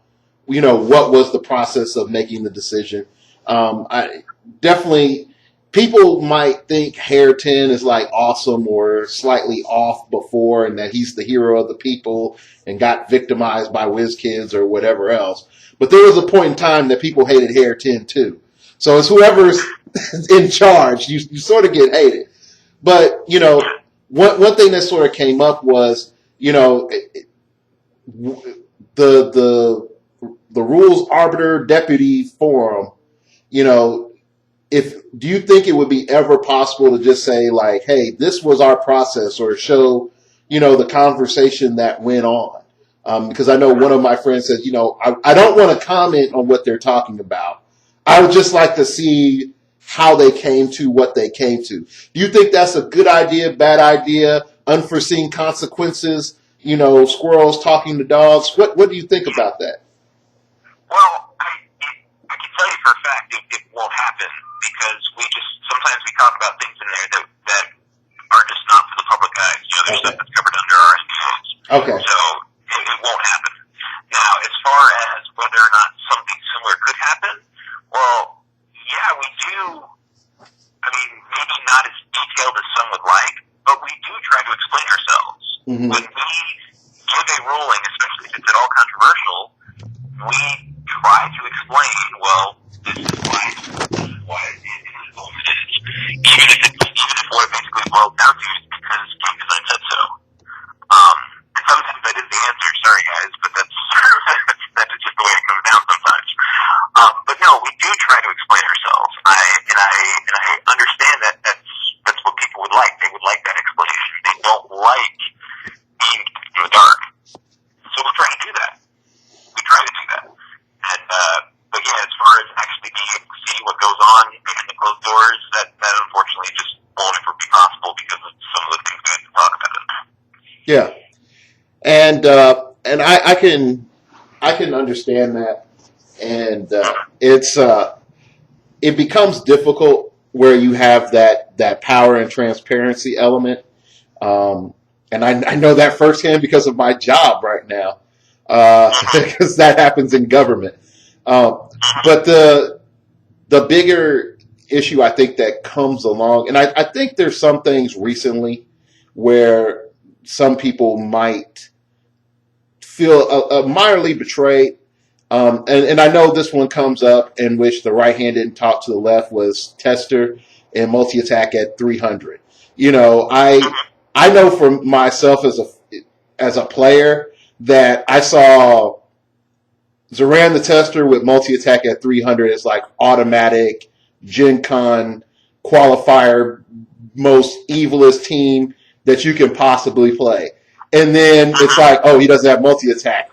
what was the process of making the decision. I definitely people might think Hareton is like awesome or slightly off before and that he's the hero of the people and got victimized by whiz kids or whatever else. But there was a point in time that people hated Hareton too. So it's whoever's in charge, you sort of get hated. But, one thing that sort of came up was, the rules arbiter deputy forum, if do you think it would be ever possible to just say like, hey, this was our process or show, the conversation that went on? Because I know one of my friends said, I don't want to comment on what they're talking about. I would just like to see how they came to what they came to. Do you think that's a good idea, bad idea, unforeseen consequences? Squirrels talking to dogs. What do you think about that? Well, I can tell you for a fact it won't happen because sometimes we talk about things in there that are just not for the public eye. There's stuff that's covered under our NDAs. Okay. So it won't happen. Now, as far as whether or not something similar could happen, well, yeah, we do. I mean, maybe not as detailed as some would like, but we do try to explain ourselves. Mm-hmm. When we give a ruling, especially if it's at all controversial, we try to explain, well, this is why it is what it is. Even if what it basically boils down to is because game design said so. And sometimes that is the answer. Sorry, guys, but that's just the way it comes down sometimes. But no, we do try to explain ourselves. I understand that that's what people would like. They would like that explanation. They don't like being in the dark. So we're trying to do that. We try to do that. And but yeah, as far as actually being able to see what goes on behind the closed doors, that unfortunately just won't ever be possible because of some of the things we have to talk about. Yeah, and I can understand that, and it becomes difficult where you have that power and transparency element, and I know that firsthand because of my job right now, because that happens in government. But the bigger issue I think that comes along, and I think there's some things recently where some people might feel mildly betrayed. And I know this one comes up in which the right hand didn't talk to the left was Tester and multi-attack at 300. I know for myself as a player that I saw Zoran the Tester with multi-attack at 300 is like automatic Gen Con qualifier, most evilest team that you can possibly play. And then it's like, oh, he doesn't have multi-attack.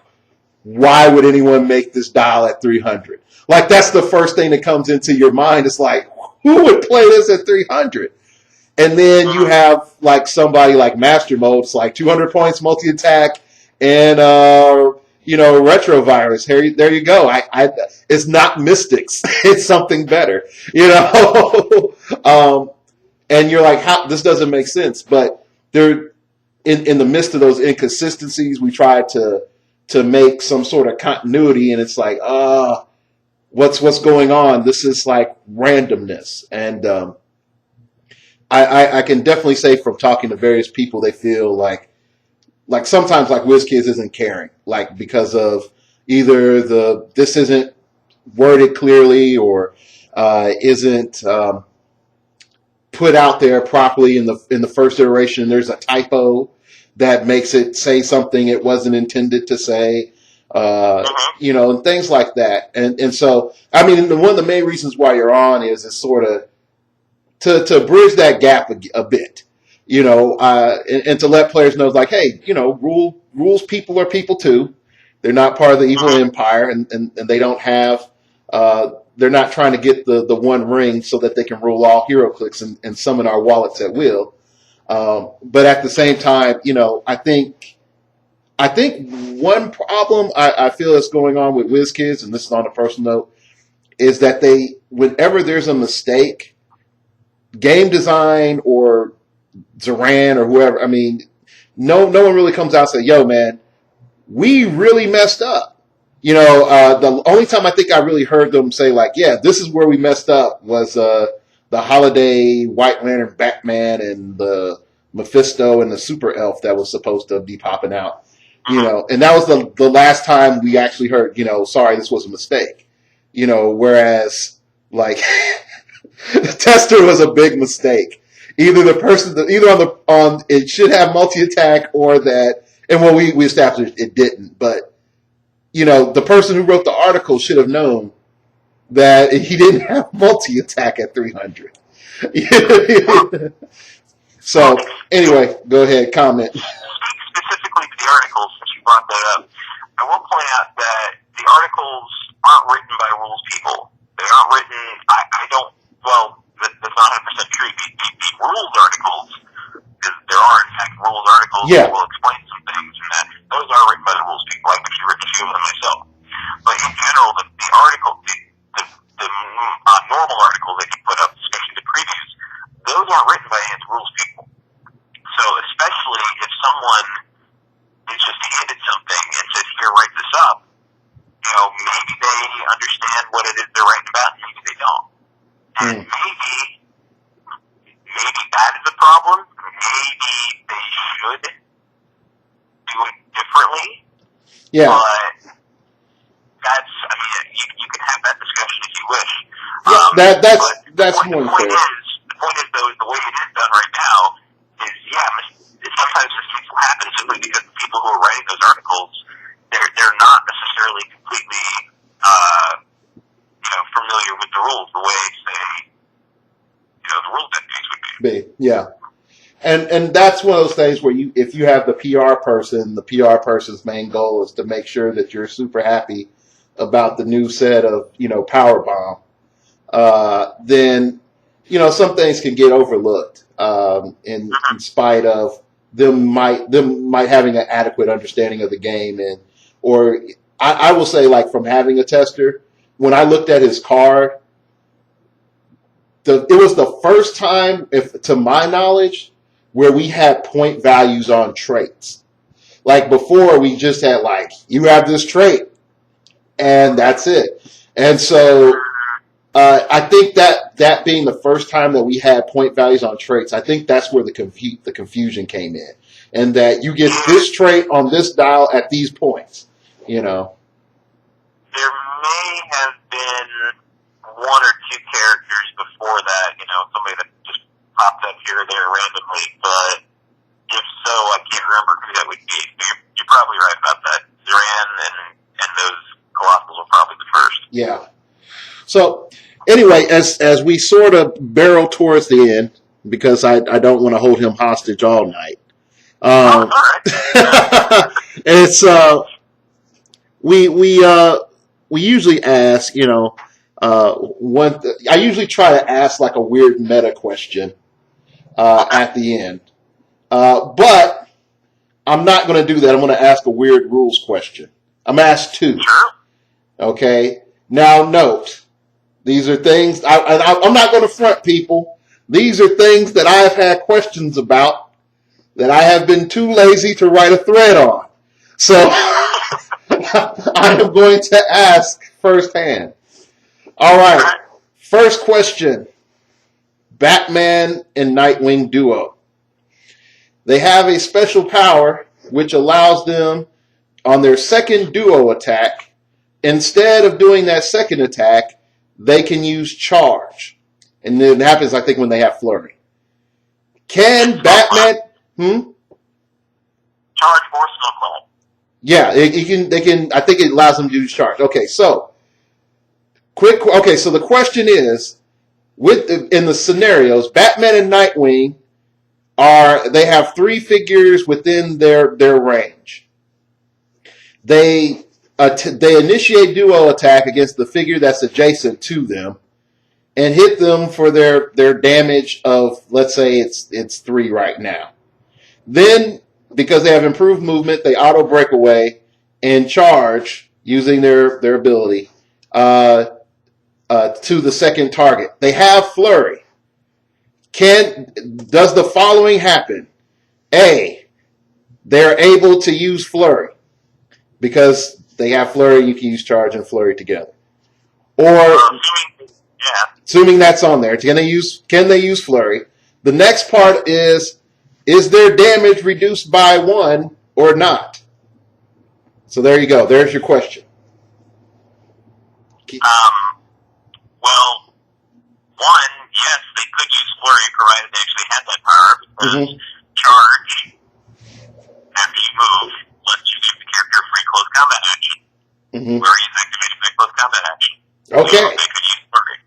Why would anyone make this dial at 300? Like, that's the first thing that comes into your mind. It's like, who would play this at 300? And then you have like somebody like Master Mode. It's like 200 points multi attack and retrovirus. There you go. It's not Mystics. It's something better. And you're like, how this doesn't make sense. But there, in the midst of those inconsistencies, we try to make some sort of continuity, and it's like, what's going on? This is like randomness, and I can definitely say from talking to various people, they feel like sometimes like WizKids isn't caring, like because of either this isn't worded clearly or isn't put out there properly in the first iteration. There's a typo that makes it say something it wasn't intended to say, and things like that. And so, I mean, one of the main reasons why you're on is sort of to bridge that gap a bit, and to let players know, like, hey, rules people are people too. They're not part of the evil empire, and they don't have, they're not trying to get the one ring so that they can rule all Heroclix and summon our wallets at will. But at the same time, I think one problem I feel is going on with WizKids, and this is on a personal note, is that whenever there's a mistake, game design or Zoran or whoever, I mean, no one really comes out and say, yo, man, we really messed up. The only time I think I really heard them say, like, yeah, this is where we messed up was the Holiday White Lantern Batman and the Mephisto and the Super Elf that was supposed to be popping out. And that was the last time we actually heard, sorry, this was a mistake. Whereas, like, the tester was a big mistake. Either the person, either on it should have multi-attack or that, and well, we established it didn't, but, the person who wrote the article should have known that he didn't have multi-attack at 300. So, anyway, go ahead, comment. Specifically to the articles, since you brought that up, I will point out that the articles aren't written by rules people. They aren't written, that's not 100% true. The rules articles, because there are, in fact, rules articles that will explain some things, and that those are written by the rules people. I've actually written a few of them myself. But in general, the article, the normal articles that you put up, especially the previews, those aren't written by any of the rules people. So especially if someone is just handed something and says, here, write this up, maybe they understand what it is they're writing about, and maybe they don't. And maybe that is a problem. Maybe they should do it differently. Yeah. But you can have that discussion if you wish. That's more important. The point is, though, the way it is done right now is, sometimes mistakes will happen simply because the people who are writing those articles, they're not necessarily completely familiar with the rules the way, say, the rules deputies would be. Yeah. And that's one of those things where if you have the PR person, the PR person's main goal is to make sure that you're super happy about the new set of, Powerbomb, then, some things can get overlooked, in spite of them might having an adequate understanding of the game. Or I will say, like, from having a tester, when I looked at his card, it was the first time, to my knowledge, where we had point values on traits. Like before, we just had like, you have this trait, and that's it. And so I think that being the first time that we had point values on traits, I think that's where the confusion came in. And that you get this trait on this dial at these points, There may have been one or two characters before that, somebody that just popped up here or there randomly, but if so, I can't remember who that would be. You're probably right about that. Zoran and those Colossals are probably the first. Yeah. So, anyway, as we sort of barrel towards the end, because I don't want to hold him hostage all night. All right. It's we usually ask, I usually try to ask like a weird meta question, at the end. But I'm not going to do that. I'm going to ask a weird rules question. I'm going to ask two. Sure. Okay? Now, note, these are things, I'm not going to front people. These are things that I've had questions about that I have been too lazy to write a thread on. So I am going to ask firsthand. All right. First question. Batman and Nightwing duo. They have a special power which allows them on their second duo attack, instead of doing that second attack, they can use charge. And it happens, I think, when they have flurry. Can Batman... Charge or snowball. Yeah, they can. I think it allows them to use charge. Okay, so so the question is, in the scenarios, Batman and Nightwing they have three figures within their range. They initiate duo attack against the figure that's adjacent to them, and hit them for their damage of, let's say it's 3 right now. Then, because they have improved movement, they auto break away and charge using their ability to the second target. They have flurry. Does the following happen? A, they're able to use flurry because they have flurry. You can use charge and flurry together. Or assuming that's on there, can they use flurry? The next part is their damage reduced by 1 or not? So there you go. There's your question. Well, one, yes, they could use flurry provided they actually had that power, because charge, after you move, lets you give the character a free close combat action. Flurry is activated by close combat action. Okay. So they could use flurry,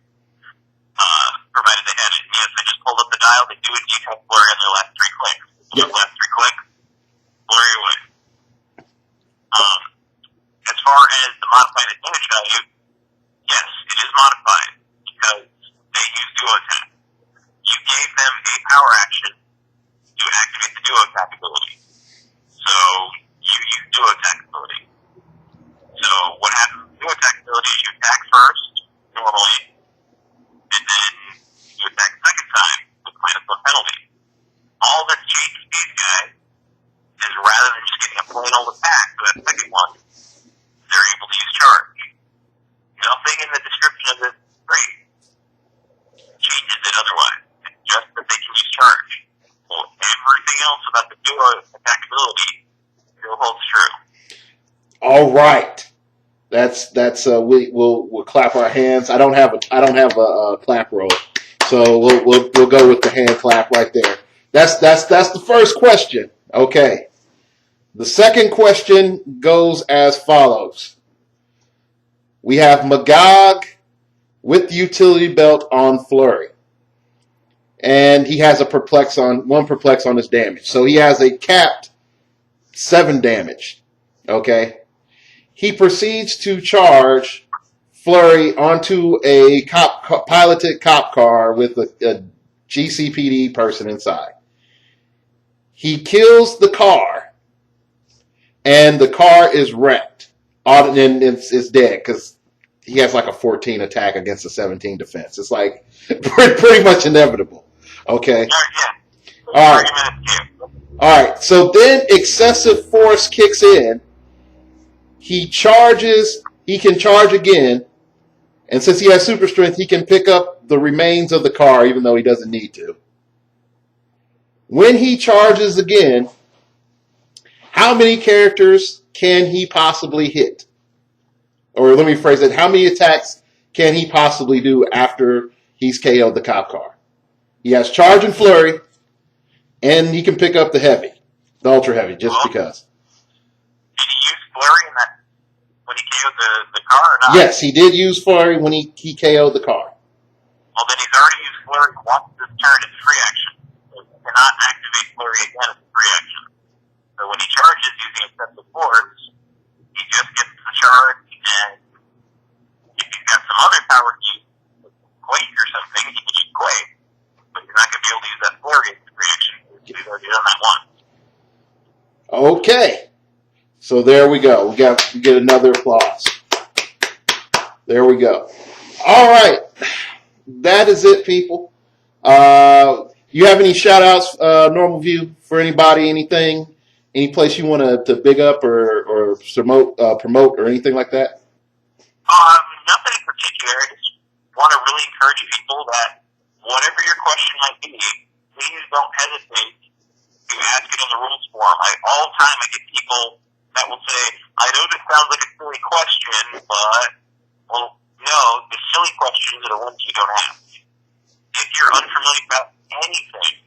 provided they had it. And yes, they just pulled up the dial. They do it. You have flurry on their last 3 clicks. Yep. Last 3 clicks, flurry away. As far as the modified advantage value, yes, it is modified because they use duo attack. You gave them a power action to activate the duo attack ability. So you use duo attack ability. So what happens with duo attack ability is you attack first, normally, and then you attack the second time with -1 penalty. All that's changed with these guys is rather than just getting a plain old attack for that second one, they're able to use charge. Nothing in the description of this trait changes it otherwise. It's just that they can use charge. Well, everything else about the duo attack ability still holds true. All right. We'll clap our hands. I don't have a clap roll, so we'll go with the hand clap right there. That's the first question. Okay. The second question goes as follows. We have Magog with the utility belt on flurry. And he has one perplex on his damage. So he has a capped 7 damage. Okay. He proceeds to charge flurry onto a piloted cop car with a GCPD person inside. He kills the car. And the car is wrecked. And it's dead because he has like a 14 attack against a 17 defense. It's like pretty much inevitable. Okay. Yeah. All right. So then excessive force kicks in. He charges. He can charge again. And since he has super strength, he can pick up the remains of the car even though he doesn't need to. When he charges again, how many characters can he possibly hit? Or let me phrase it, how many attacks can he possibly do after he's KO'd the cop car? He has charge and flurry, and he can pick up the ultra heavy, just because. Did he use flurry when he KO'd the car or not? Yes, he did use flurry when he KO'd the car. Well, then he's already used flurry once this turn as free action. So he cannot activate flurry again as free action. So when he charges using excessive force, he just gets the charge, and if he's got some other power to use, Quake or something, he can use Quake. But you're not going to be able to use that flurry Okay. So there we go. We get another applause. There we go. All right. That is it, people. You have any shout outs, Normalview, for anybody, anything, any place you want to big up or promote or anything like that? Nothing in particular. I just want to really encourage people that whatever your question might be, please don't hesitate to ask it in the rules forum. All the time I get people that will say, I know this sounds like a silly question, but, well, no, the silly questions are the ones you don't ask. If you're unfamiliar about anything,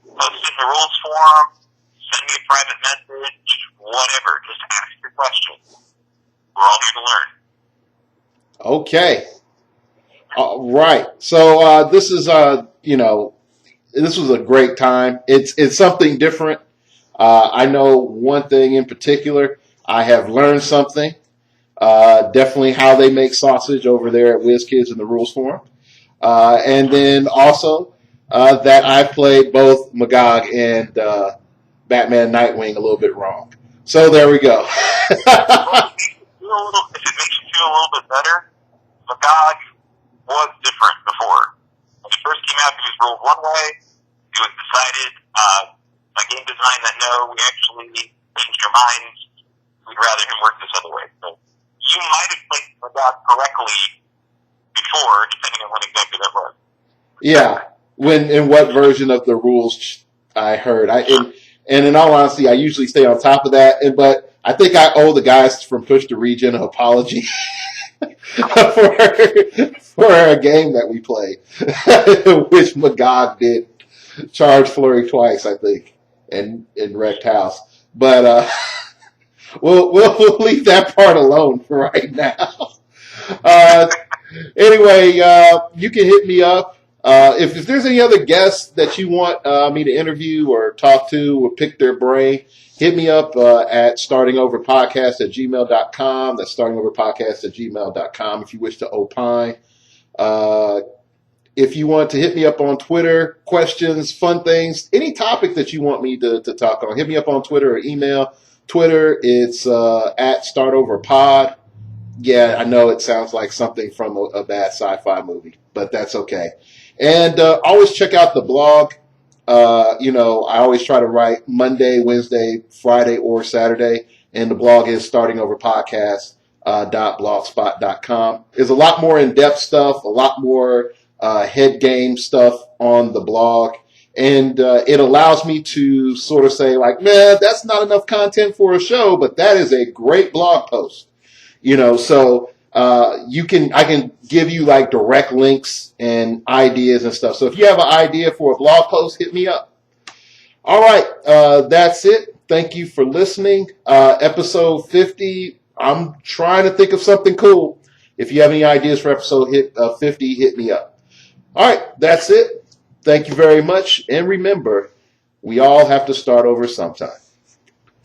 post it in the rules forum, send me a private message, whatever. Just ask your question. We're all here to learn. Okay. All right. So this is this was a great time. It's something different. I know one thing in particular. I have learned something. Definitely how they make sausage over there at WizKids in the rules forum. And then also that I played both Magog and Batman Nightwing a little bit wrong. So there we go. If it makes you feel a little bit better, Magog was different before. When it first came out, he was ruled one way. It was decided by game design that no, we actually changed your minds. We'd rather him work this other way. So you might have played Magog correctly before, depending on what exactly that was. Yeah. In what version of the rules I heard. And in all honesty, I usually stay on top of that. But I think I owe the guys from Push to Region an apology for a game that we played, which Magog did charge Flurry twice, I think, in Wrecked House. But we'll leave that part alone for right now. Anyway, you can hit me up. If there's any other guests that you want me to interview or talk to or pick their brain, hit me up at startingoverpodcast@gmail.com. That's startingoverpodcast@gmail.com if you wish to opine. If you want to hit me up on Twitter, questions, fun things, any topic that you want me to talk on, hit me up on Twitter or email. Twitter, it's at startoverpod. Yeah, I know it sounds like something from a bad sci-fi movie, but that's okay. And always check out the blog. I always try to write Monday, Wednesday, Friday, or Saturday. And the blog is startingoverpodcast.blogspot.com. There's a lot more in-depth stuff, a lot more head game stuff on the blog. And it allows me to sort of say, like, man, that's not enough content for a show, but that is a great blog post. So I can give you like direct links and ideas and stuff. So if you have an idea for a blog post, hit me up. All right. That's it. Thank you for listening. Episode 50. I'm trying to think of something cool. If you have any ideas for episode 50, hit me up. All right. That's it. Thank you very much. And remember, we all have to start over sometime.